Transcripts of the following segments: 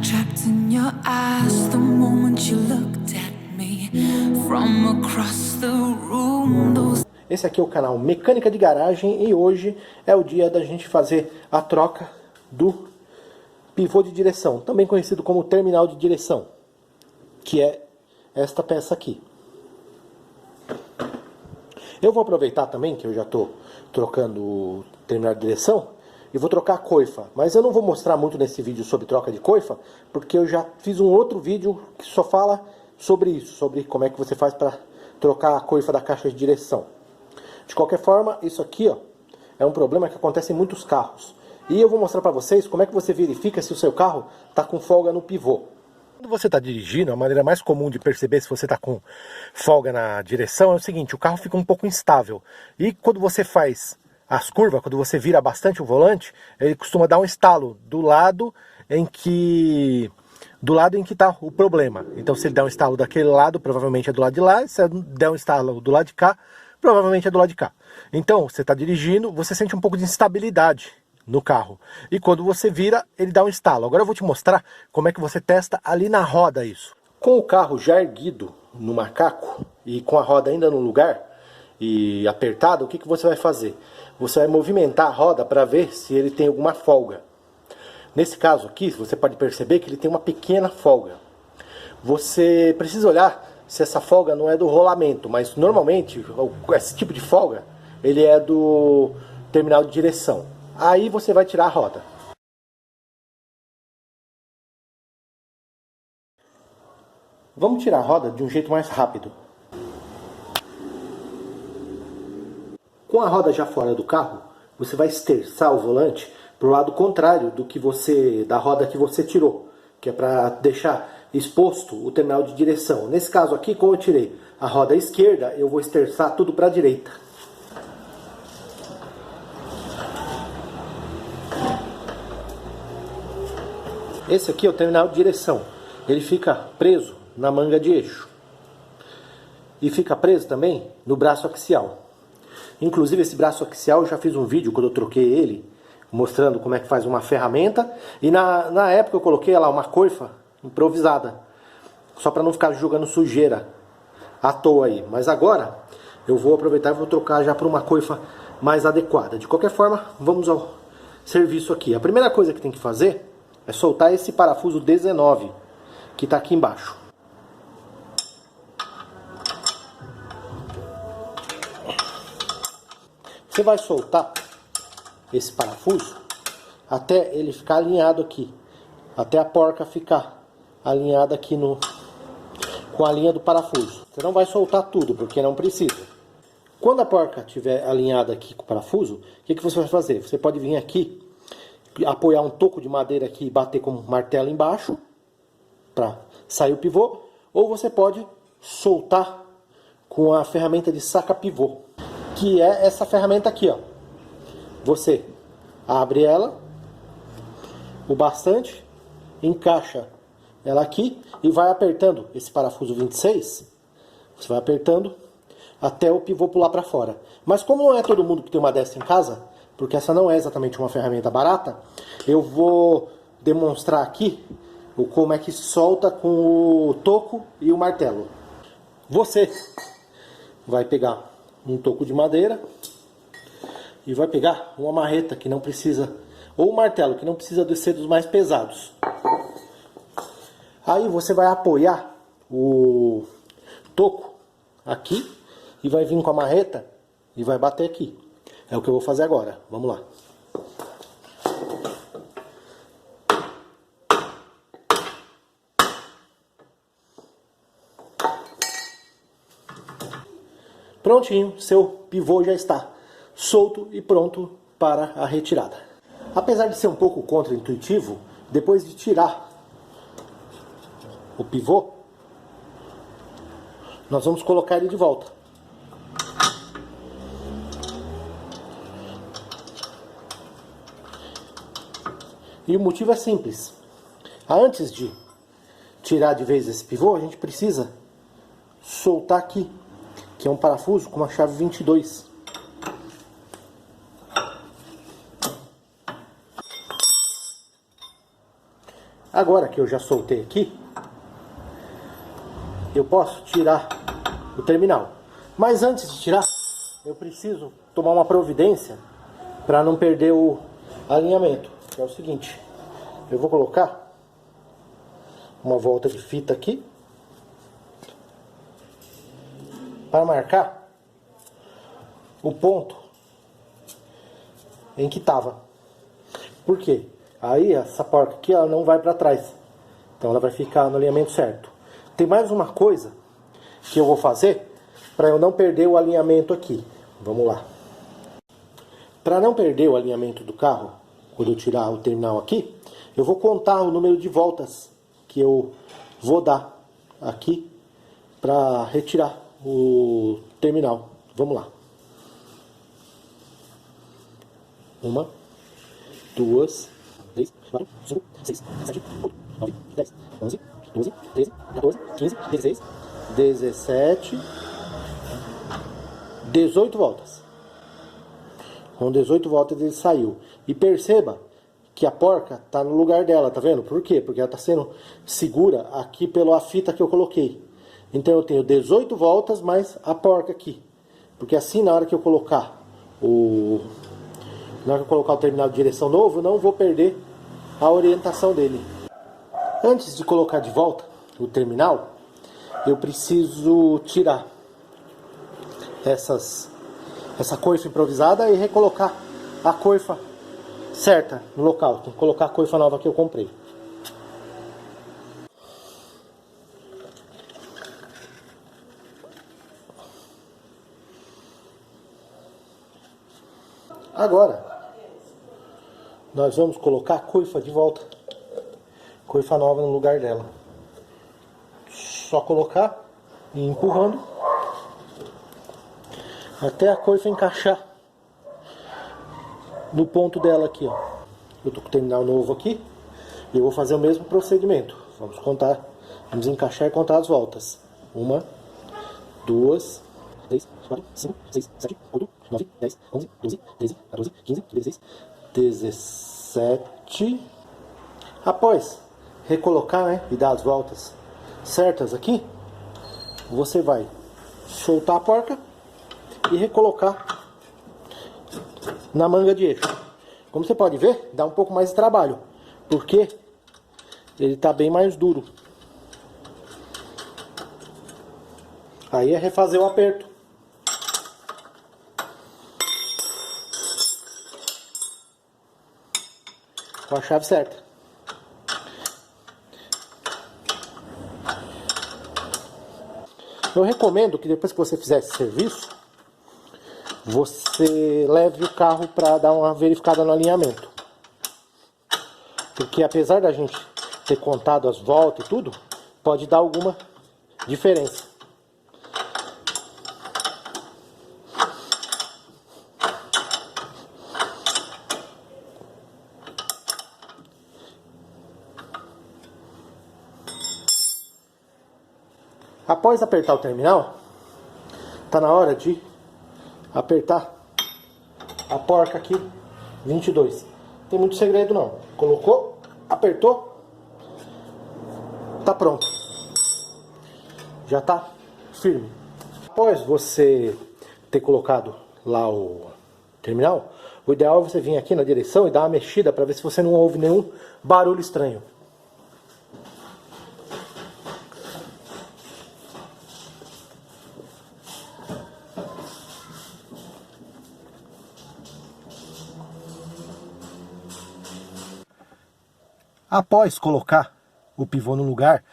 trapped in your eyes the moment you looked at me from across the room. Esse aqui é o canal Mecânica de Garagem e hoje é o dia da gente fazer a troca do pivô de direção, também conhecido como terminal de direção, que é esta peça aqui. Eu vou aproveitar também que eu já estou trocando o terminal de direção e vou trocar a coifa, mas eu não vou mostrar muito nesse vídeo sobre troca de coifa, porque eu já fiz um outro vídeo que só fala sobre isso, sobre como é que você faz para trocar a coifa da caixa de direção. De qualquer forma, isso aqui ó, é um problema que acontece em muitos carros. E eu vou mostrar para vocês como é que você verifica se o seu carro está com folga no pivô. Quando você está dirigindo, a maneira mais comum de perceber se você está com folga na direção é o seguinte: o carro fica um pouco instável. E quando você faz as curvas, quando você vira bastante o volante, ele costuma dar um estalo do lado em que está o problema. Então se ele der um estalo daquele lado, provavelmente é do lado de lá. Se ele der um estalo do lado de cá, provavelmente é do lado de cá. Então você está dirigindo, você sente um pouco de instabilidade no carro. E quando você vira, ele dá um estalo. Agora eu vou te mostrar como é que você testa ali na roda isso. Com o carro já erguido no macaco e com a roda ainda no lugar e apertado, o que você vai fazer? Você vai movimentar a roda para ver se ele tem alguma folga. Nesse caso aqui, você pode perceber que ele tem uma pequena folga. Você precisa olhar se essa folga não é do rolamento, mas normalmente esse tipo de folga ele é do terminal de direção. Aí você vai tirar a roda. Vamos tirar a roda de um jeito mais rápido. Com a roda já fora do carro, você vai esterçar o volante para o lado contrário da roda que você tirou, que é para deixar exposto o terminal de direção. Nesse caso aqui, como eu tirei a roda esquerda, eu vou esterçar tudo para a direita. Esse aqui é o terminal de direção. Ele fica preso na manga de eixo. E fica preso também no braço axial. Inclusive esse braço axial eu já fiz um vídeo quando eu troquei ele, mostrando como é que faz uma ferramenta. E na época eu coloquei lá uma coifa improvisada, só para não ficar jogando sujeira à toa aí. Mas agora eu vou aproveitar e vou trocar já por uma coifa mais adequada. De qualquer forma, vamos ao serviço aqui. A primeira coisa que tem que fazer é soltar esse parafuso 19 que está aqui embaixo. Você vai soltar esse parafuso até ele ficar alinhado aqui, até a porca ficar alinhada aqui com a linha do parafuso. Você não vai soltar tudo, porque não precisa. Quando a porca estiver alinhada aqui com o parafuso, o que você vai fazer? Você pode vir aqui, apoiar um toco de madeira aqui e bater com um martelo embaixo para sair o pivô, ou você pode soltar com a ferramenta de saca-pivô, que é essa ferramenta aqui, ó. Você abre ela o bastante, encaixa ela aqui e vai apertando esse parafuso 26. Você vai apertando até o pivô pular para fora. Mas como não é todo mundo que tem uma dessa em casa, porque essa não é exatamente uma ferramenta barata, eu vou demonstrar aqui como é que solta com o toco e o martelo. Você vai pegar um toco de madeira e vai pegar uma marreta que não precisa, ou um martelo que não precisa de ser dos mais pesados. Aí você vai apoiar o toco aqui e vai vir com a marreta e vai bater aqui. É o que eu vou fazer agora. Vamos lá. Prontinho, seu pivô já está solto e pronto para a retirada. Apesar de ser um pouco contra-intuitivo, depois de tirar o pivô, nós vamos colocar ele de volta. E o motivo é simples. Antes de tirar de vez esse pivô, a gente precisa soltar aqui, que é um parafuso com uma chave 22. Agora que eu já soltei aqui, eu posso tirar o terminal. Mas antes de tirar, eu preciso tomar uma providência para não perder o alinhamento. Que é o seguinte, eu vou colocar uma volta de fita aqui para marcar o ponto em que estava. Por quê? Aí essa porca aqui ela não vai para trás, então ela vai ficar no alinhamento certo. Tem mais uma coisa que eu vou fazer para eu não perder o alinhamento aqui. Vamos lá. Para não perder o alinhamento do carro, quando eu tirar o terminal aqui, eu vou contar o número de voltas que eu vou dar aqui para retirar o terminal. Vamos lá. 1, 2, 3, 4, 5, 6, 7, 8, 9, 10, 11, 12, 13, 14, 15, 16, 17, 18 voltas. Com 18 voltas ele saiu. E perceba que a porca está no lugar dela, tá vendo? Por quê? Porque ela está sendo segura aqui pela fita que eu coloquei. Então eu tenho 18 voltas mais a porca aqui. Porque assim na hora que eu colocar o terminal de direção novo, eu não vou perder a orientação dele. Antes de colocar de volta o terminal, eu preciso tirar essa coifa improvisada e recolocar a coifa certa no local. Tem que colocar a coifa nova que eu comprei. Agora nós vamos colocar a coifa de volta, coifa nova no lugar dela. Só colocar e ir empurrando até a coifa encaixar no ponto dela aqui, ó. Eu tô com o terminal novo aqui e eu vou fazer o mesmo procedimento. Vamos contar, vamos encaixar e contar as voltas. 1, 2, 3, 4, 5, 6, 7, 8, 9, 10, 11, 12, 13, 14, 15, 16, 17. Após recolocar, né, e dar as voltas certas aqui, você vai soltar a porca e recolocar na manga de eixo. Como você pode ver, dá um pouco mais de trabalho, porque ele está bem mais duro. Aí é refazer o aperto. Com a chave certa. Eu recomendo que depois que você fizer esse serviço, você leve o carro para dar uma verificada no alinhamento. Porque apesar da gente ter contado as voltas e tudo, pode dar alguma diferença. Após apertar o terminal, tá na hora de apertar a porca aqui 22. Não tem muito segredo não. Colocou, apertou, tá pronto. Já tá firme. Após você ter colocado lá o terminal, o ideal é você vir aqui na direção e dar uma mexida para ver se você não ouve nenhum barulho estranho. Após colocar o pivô no lugar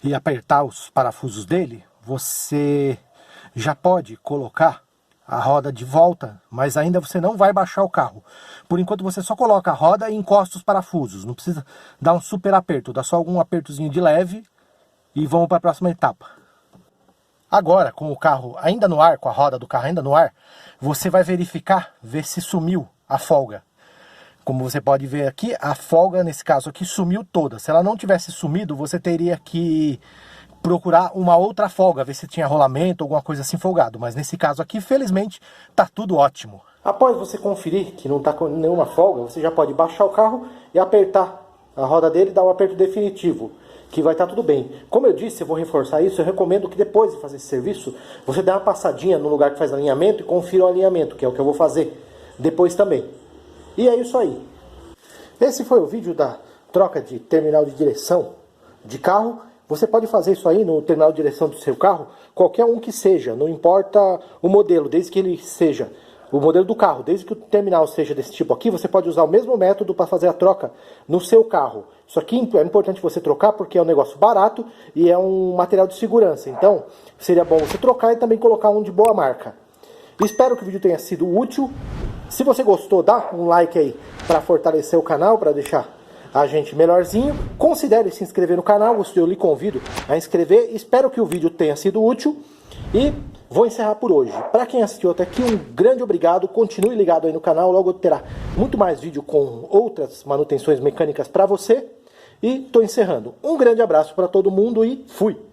e apertar os parafusos dele, você já pode colocar a roda de volta, mas ainda você não vai baixar o carro. Por enquanto você só coloca a roda e encosta os parafusos, não precisa dar um super aperto, dá só algum apertozinho de leve e vamos para a próxima etapa. Agora, com o carro ainda no ar, com a roda do carro ainda no ar, você vai verificar, ver se sumiu a folga. Como você pode ver aqui, a folga, nesse caso aqui, sumiu toda. Se ela não tivesse sumido, você teria que procurar uma outra folga, ver se tinha rolamento, alguma coisa assim folgado. Mas nesse caso aqui, felizmente, tá tudo ótimo. Após você conferir que não está com nenhuma folga, você já pode baixar o carro e apertar a roda dele e dar um aperto definitivo, que vai estar tudo bem. Como eu disse, eu vou reforçar isso, eu recomendo que depois de fazer esse serviço, você dê uma passadinha no lugar que faz alinhamento e confira o alinhamento, que é o que eu vou fazer depois também. E é isso aí. Esse foi o vídeo da troca de terminal de direção de carro. Você pode fazer isso aí no terminal de direção do seu carro, qualquer um que seja, não importa o modelo, desde que ele seja o modelo do carro, desde que o terminal seja desse tipo aqui, você pode usar o mesmo método para fazer a troca no seu carro. Isso aqui é importante você trocar porque é um negócio barato e é um material de segurança. Então, seria bom você trocar e também colocar um de boa marca. Espero que o vídeo tenha sido útil. Se você gostou, dá um like aí para fortalecer o canal, para deixar a gente melhorzinho. Considere se inscrever no canal, eu lhe convido a inscrever. Espero que o vídeo tenha sido útil e vou encerrar por hoje. Para quem assistiu até aqui, um grande obrigado. Continue ligado aí no canal, logo terá muito mais vídeo com outras manutenções mecânicas para você. E estou encerrando. Um grande abraço para todo mundo e fui!